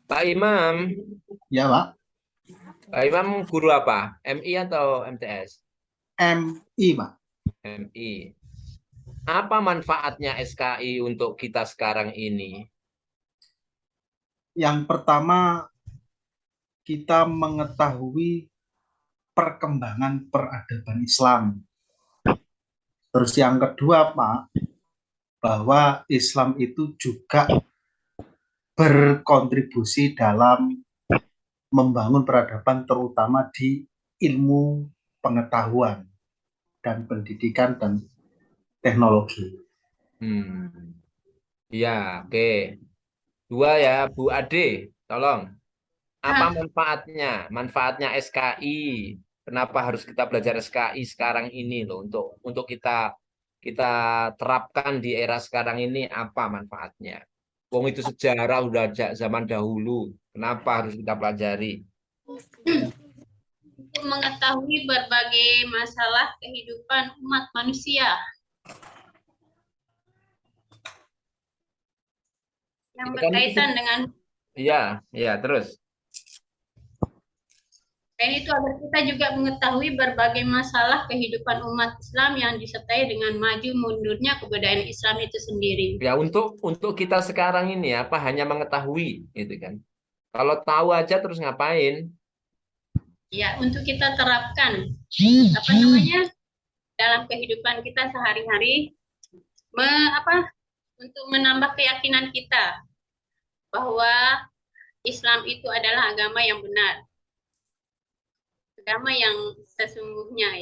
Pak Imam, Ya, Pak. Pak Imam guru apa? MI atau MTS? MI, Pak. MI. Apa manfaatnya SKI untuk kita sekarang ini? Yang pertama, kita mengetahui perkembangan peradaban Islam. Terus yang kedua, Pak, bahwa Islam itu juga berkontribusi dalam membangun peradaban terutama di ilmu pengetahuan dan pendidikan dan teknologi. Hmm, ya, oke. Dua ya, Bu Ade, tolong. Apa Nah, manfaatnya? Manfaatnya SKI. Kenapa harus kita belajar SKI sekarang ini loh untuk kita kita terapkan di era sekarang ini apa manfaatnya? Wong itu sejarah udah zaman dahulu. Kenapa harus kita pelajari? untuk mengetahui berbagai masalah kehidupan umat manusia yang Ya kan itu berkaitan dengan iya, iya terus. selain itu agar kita juga mengetahui berbagai masalah kehidupan umat Islam yang disertai dengan maju mundurnya kebudayaan Islam itu sendiri. Ya untuk kita sekarang ini apa hanya mengetahui gitu kan. Kalau tahu aja terus ngapain? Ya, untuk kita terapkan apa namanya dalam kehidupan kita sehari-hari, untuk menambah keyakinan kita bahwa Islam itu adalah agama yang benar, agama yang sesungguhnya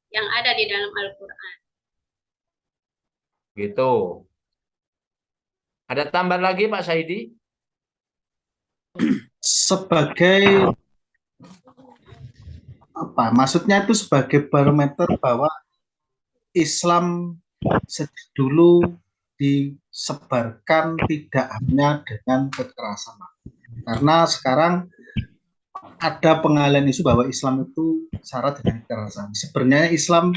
yang ada di dalam Al-Quran. Gitu. Ada tambahan lagi Pak Saidi? Sebagai apa? Maksudnya itu sebagai barometer bahwa Islam sejak dulu disebarkan tidak hanya dengan kekerasan. Karena sekarang ada pengalian isu bahwa Islam itu syarat dengan kekerasan. Sebenarnya Islam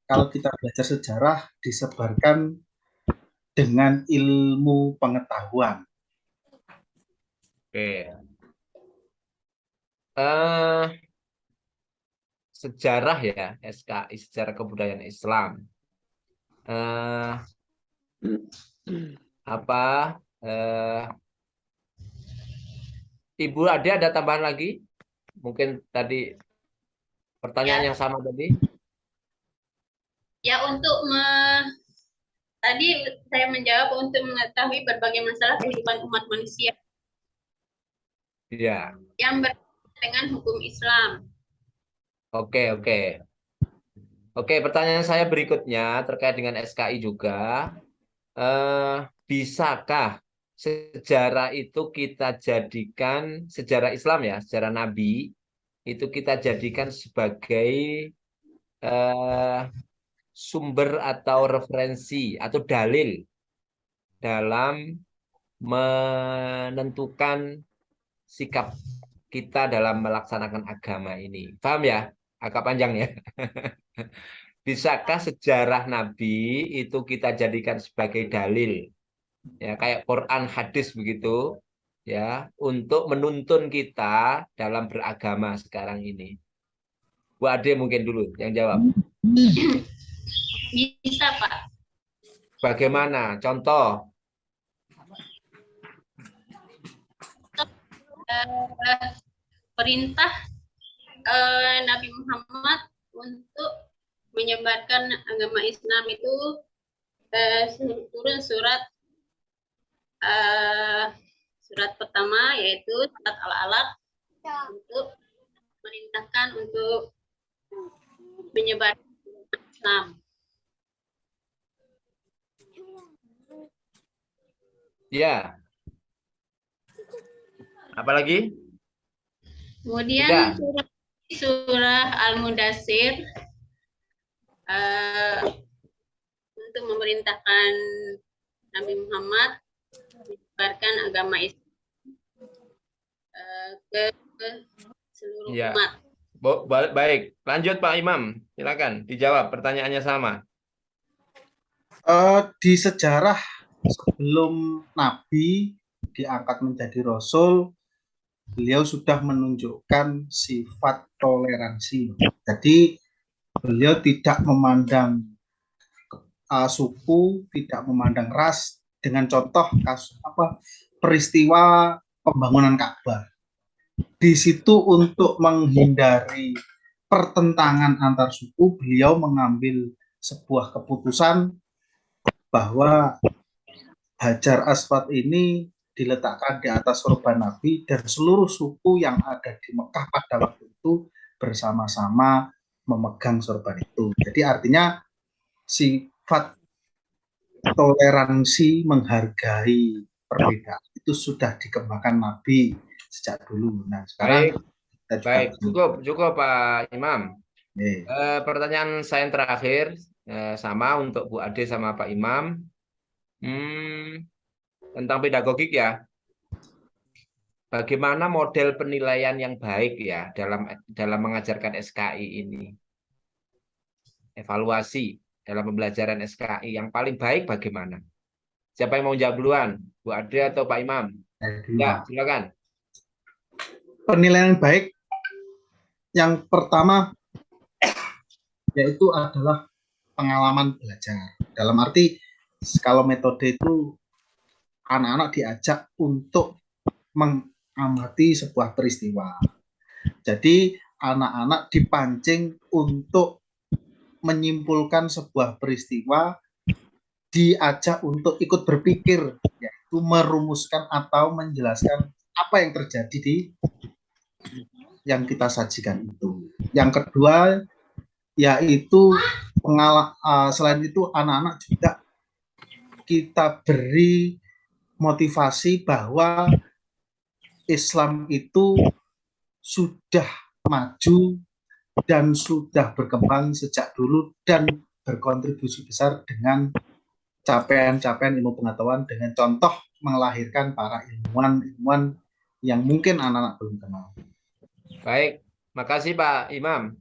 kalau kita belajar sejarah disebarkan dengan ilmu pengetahuan. Oke. Eh sejarah ya, SKI, sejarah kebudayaan Islam. Eh apa eh Ibu Ade ada tambahan lagi? Mungkin tadi pertanyaan Ya, yang sama tadi. ya tadi saya menjawab untuk mengetahui berbagai masalah kehidupan umat manusia Iya. yang berkaitan dengan hukum Islam. Oke, oke. Oke, pertanyaan saya berikutnya terkait dengan SKI juga. Bisakah sejarah itu kita jadikan sejarah Islam ya, sejarah Nabi itu kita jadikan sebagai eh, sumber atau referensi atau dalil dalam menentukan sikap kita dalam melaksanakan agama ini. Paham ya? Agak panjang ya. Bisakah sejarah Nabi itu kita jadikan sebagai dalil ya kayak Quran hadis begitu ya untuk menuntun kita dalam beragama sekarang ini. Bu Ade mungkin dulu yang jawab. Bisa, Pak. Bagaimana? Contoh. Eh, perintah Nabi Muhammad untuk menyebarkan agama Islam itu turun eh, surat pertama yaitu surat Al-Alaq untuk merintahkan untuk menyebarkan Islam. Ya, apalagi? Kemudian Udah. surah Al-Mudassir uh, untuk memerintahkan Nabi Muhammad menyebarkan agama Islam ke seluruh Ya. umat. Baik, lanjut Pak Imam. Silakan dijawab pertanyaannya sama. Di sejarah sebelum Nabi diangkat menjadi rasul, beliau sudah menunjukkan sifat toleransi. Jadi beliau tidak memandang suku, tidak memandang ras, dengan contoh peristiwa pembangunan Ka'bah. Di situ untuk menghindari pertentangan antar suku, beliau mengambil sebuah keputusan bahwa Hajar Aswad ini diletakkan di atas sorban Nabi dan seluruh suku yang ada di Mekah pada waktu itu bersama-sama memegang sorban itu. Jadi artinya sifat toleransi, menghargai perbedaan itu sudah dikembangkan Nabi sejak dulu. Nah, sekarang kita juga baik, cukup Pak Imam. Pertanyaan saya yang terakhir sama untuk Bu Ade sama Pak Imam. Tentang pedagogik ya. Bagaimana model penilaian yang baik ya dalam mengajarkan SKI ini? Evaluasi dalam pembelajaran SKI yang paling baik bagaimana? Siapa yang mau jawab duluan? Bu Ade atau Pak Imam? Ya, silakan. Penilaian baik yang pertama yaitu adalah pengalaman belajar. Dalam arti kalau metode itu anak-anak diajak untuk mengamati sebuah peristiwa. Jadi anak-anak dipancing untuk menyimpulkan sebuah peristiwa, diajak untuk ikut berpikir, yaitu merumuskan atau menjelaskan apa yang terjadi di yang kita sajikan itu. Yang kedua yaitu selain itu anak-anak juga kita beri motivasi bahwa Islam itu sudah maju dan sudah berkembang sejak dulu dan berkontribusi besar dengan capaian-capaian ilmu pengetahuan dengan contoh melahirkan para ilmuwan yang mungkin anak-anak belum kenal. Baik, makasih Pak Imam.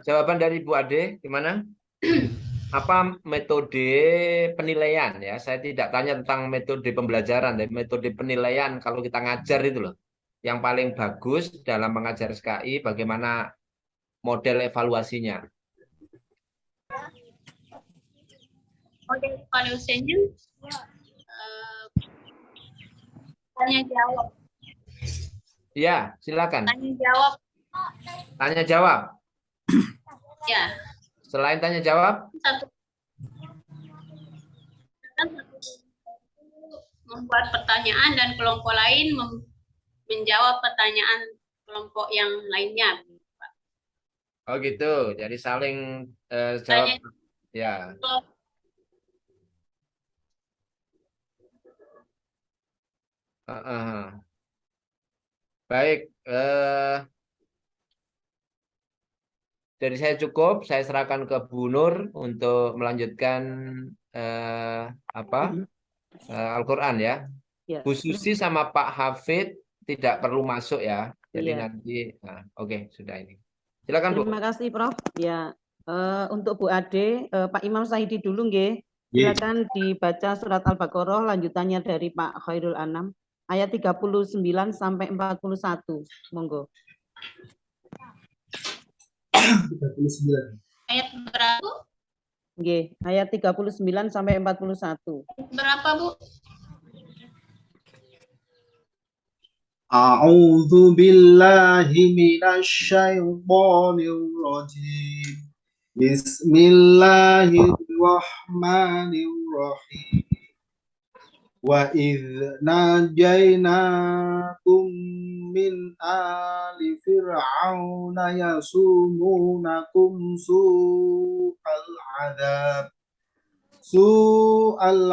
Jawaban dari Bu Ade gimana? Apa metode penilaian ya? Saya tidak tanya tentang metode pembelajaran, tapi metode penilaian kalau kita ngajar itu loh. Yang paling bagus dalam mengajar SKI, bagaimana model evaluasinya? Model evaluasinya tanya jawab. Ya, silakan. Tanya jawab. Tanya jawab. Ya. Selain tanya jawab, membuat pertanyaan dan kelompok lain menjawab pertanyaan kelompok yang lainnya. oh gitu, jadi saling jawab. Ya. Baik, dari saya cukup. Saya serahkan ke Bu Nur untuk melanjutkan Al-Quran ya. Bu Susi sama Pak Hafid tidak perlu masuk ya. Jadi nanti, oke, sudah ini. Silakan Bu. Terima kasih Prof. Ya, untuk Bu Ade, Pak Imam Sahidi dulu nggih. Silakan dibaca surat Al-Baqarah lanjutannya dari Pak Khairul Anam ayat 39 sampai 41. Monggo. 39. Ayat berapa? Nggih, ayat 39 sampai 41. Berapa, Bu? A'udzu billahi minasyaitonir rajim. Bismillahirrahmanirrahim. Wa idz najainakum min ali fir'auna yasumunakum su'al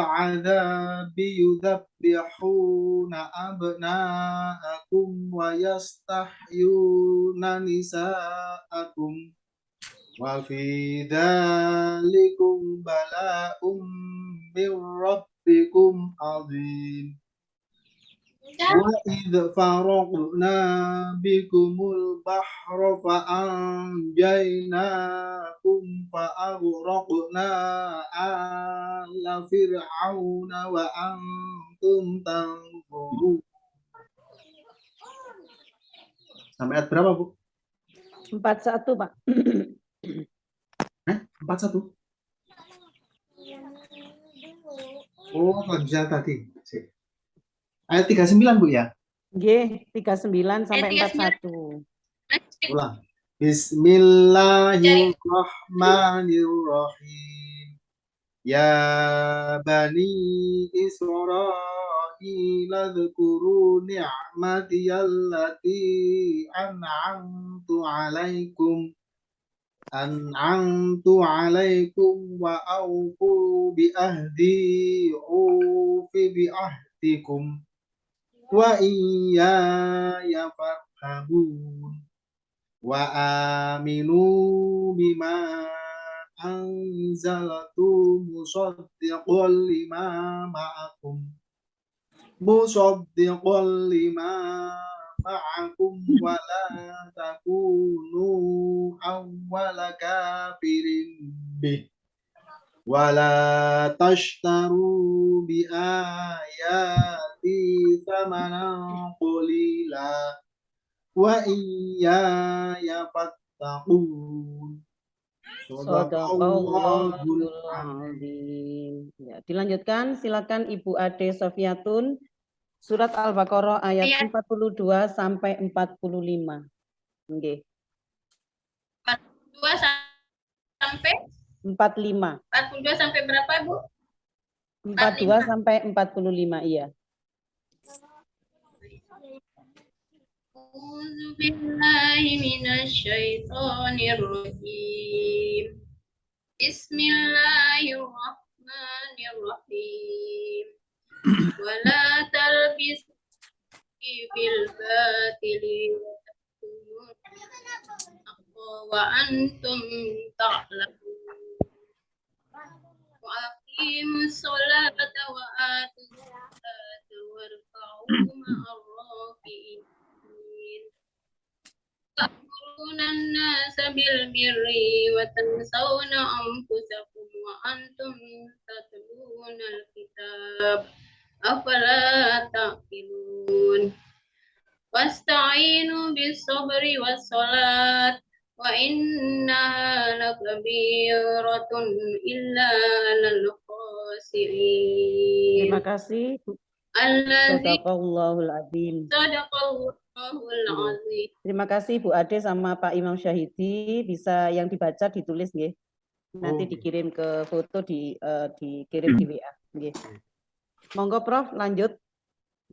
adzabi yudzabbihuna abna'akum wa yastahyuna nisa'akum wa fi dzalikum bala'um min rabbikum 'adzim. Wa idz faraqna bikumul bahra fa anjaynakum fa aghraqna ala fir'auna wa antum tanzurun. Sampai ayat berapa, Bu? 41, Pak. 41. Oh, lanjutnya tadi. Sip. Ayat 39, Bu ya? Nggih, 39 sampai 39. 41. Ulang. Bismillahirrahmanirrahim. Ya bani Israil dzkuru ni'mati allati an'amtu alaikum wa aufu bi ahdi ufi bi ahdikum wa iyaya farhabun wa aminu bima anzalatu musaddiqan lima ma'akum wa la takunu awwala kafirin bih wa la tashtaru bi ayati thamanan qalila wa iyaya fattaqun. Shadaqallahul azim. Ya, dilanjutkan, silakan Ibu Ade Sofiatun, surat Al-Baqarah ayat Ayat 42 sampai 45. Nggih. 42 sampai 45. 42 sampai berapa, Bu? 42 sampai 45, iya. A'udzu billahi minasy syaithanir rajim. Bismillahirrahmanirrahim. Wala talbisu bil batili wa antum ta'lamun. Wa aqimus sholata wa atuz zakata warka'u ma'ar raki'in. Ta'muruna an-nasa bil birri wa tansawna anfusakum wa antum tatluna al-kitab. Afala ta'qilun. Wasta'inu bis-sabri was-salat wa innaha lakabiratun illa 'alal khasirin. Terima kasih. Allazi Shadaqallahul azim. sadaqallahul azim. Terima kasih Bu Ade sama Pak Imam Syahidi, bisa yang dibaca ditulis nggih. Nanti dikirim ke foto dikirim di WA nggih. Monggo Prof lanjut.